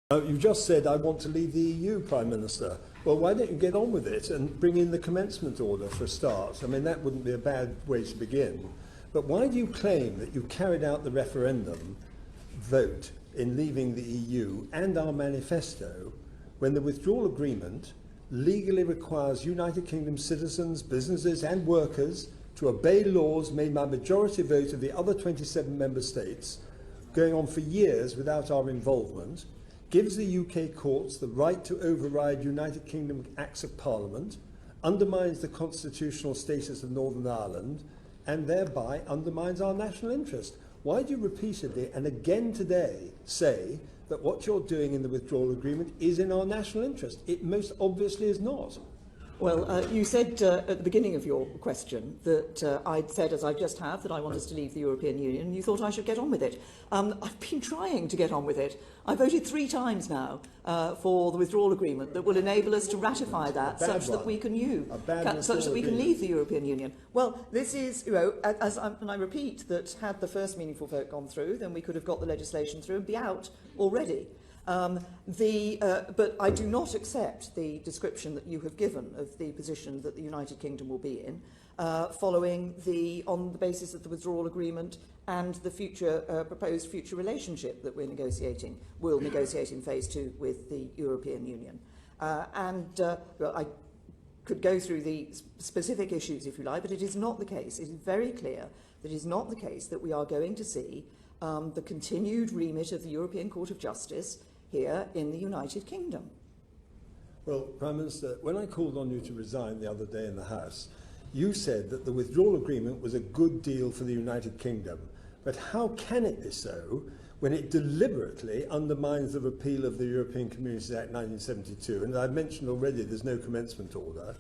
You just said, I want to leave the EU, Prime Minister. Well, why don't you get on with it and bring in the commencement order for a start? I mean, that wouldn't be a bad way to begin. But why do you claim that you carried out the referendum vote in leaving the EU and our manifesto when the withdrawal agreement legally requires United Kingdom citizens, businesses and workers to obey laws made by majority vote of the other 27 member states, going on for years without our involvement, gives the UK courts the right to override United Kingdom Acts of Parliament, undermines the constitutional status of Northern Ireland, and thereby undermines our national interest? Why do you repeatedly and again today say that what you're doing in the withdrawal agreement is in our national interest? It most obviously is not. Well, you said at the beginning of your question that I'd said, as I just have, that I want us to leave the European Union, and you thought I should get on with it. I've been trying to get on with it. I voted 3 times now for the withdrawal agreement that will enable us to ratify that, such that we can leave the European Union. Well, this is, and I repeat that had the first meaningful vote gone through, then we could have got the legislation through and be out already. But I do not accept the description that you have given of the position that the United Kingdom will be in, on the basis of the withdrawal agreement and the proposed future relationship that we'll negotiate in phase 2 with the European Union. I could go through the specific issues if you like, but it is not the case. It is very clear that it is not the case that we are going to see the continued remit of the European Court of Justice here in the United Kingdom. Well, Prime Minister, when I called on you to resign the other day in the House, you said that the withdrawal agreement was a good deal for the United Kingdom. But how can it be so when it deliberately undermines the repeal of the European Communities Act 1972? And I've mentioned already there's no commencement order.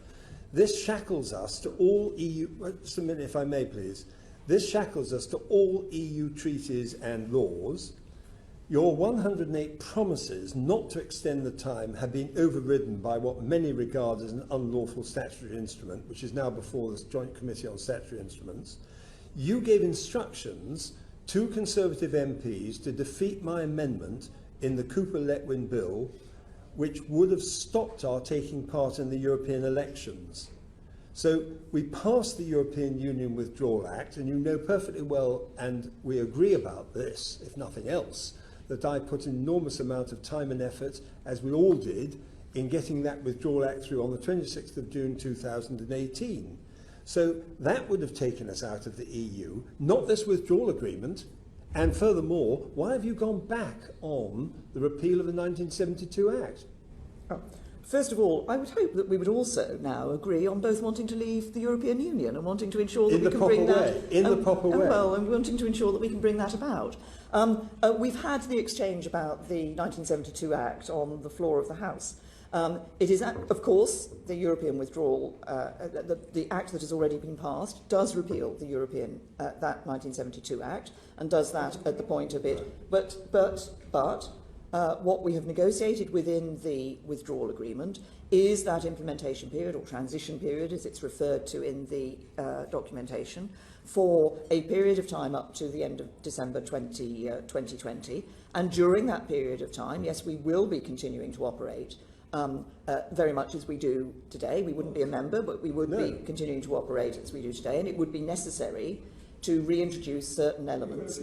This shackles us to all EU... Just a minute, if I may, please. This shackles us to all EU treaties and laws. Your 108 promises not to extend the time have been overridden by what many regard as an unlawful statutory instrument, which is now before this Joint Committee on Statutory Instruments. You gave instructions to Conservative MPs to defeat my amendment in the Cooper-Letwin bill, which would have stopped our taking part in the European elections. So we passed the European Union Withdrawal Act, and you know perfectly well, and we agree about this, if nothing else, that I put an enormous amount of time and effort, as we all did, in getting that Withdrawal Act through on the 26th of June 2018. So that would have taken us out of the EU, not this withdrawal agreement. And furthermore, why have you gone back on the repeal of the 1972 Act? First of all, I would hope that we would also now agree on both wanting to leave the European Union and wanting to ensure that we can bring that... In the proper way. Well, and wanting to ensure that we can bring that about. We've had the exchange about the 1972 Act on the floor of the House. It is, of course, the European withdrawal, the Act that has already been passed does repeal the that 1972 Act and does that at the point of it. But what we have negotiated within the withdrawal agreement is that implementation period, or transition period as it's referred to in the documentation, for a period of time up to the end of December 2020. And during that period of time, yes, we will be continuing to operate very much as we do today. We wouldn't be a member, but we would be continuing to operate as we do today, and it would be necessary to reintroduce certain elements.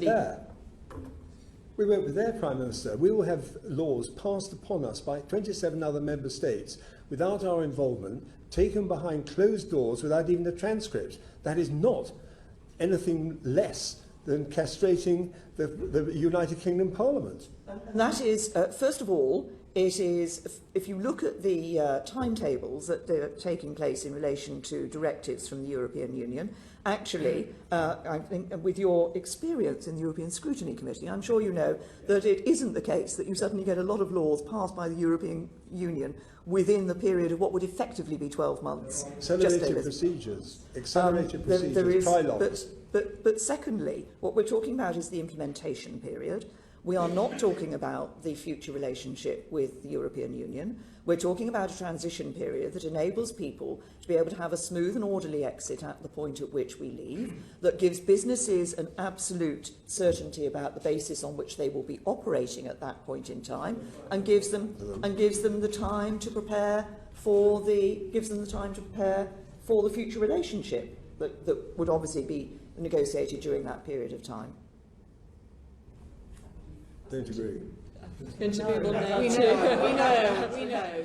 We won't be there, Prime Minister. We will have laws passed upon us by 27 other member states without our involvement, taken behind closed doors without even a transcript. That is not anything less than castrating the United Kingdom Parliament. And that is, first of all, it is, if you look at the timetables that are taking place in relation to directives from the European Union, actually, I think with your experience in the European Scrutiny Committee, I'm sure you know that it isn't the case that you suddenly get a lot of laws passed by the European Union within the period of what would effectively be 12 months. Accelerated procedures. Accelerated procedures. But secondly, what we're talking about is the implementation period, We are not talking about the future relationship with the European Union. We're talking about a transition period that enables people to be able to have a smooth and orderly exit at the point at which we leave, that gives businesses an absolute certainty about the basis on which they will be operating at that point in time, and gives them the time to prepare for the future relationship that would obviously be negotiated during that period of time. Don't agree. Interview will now We know.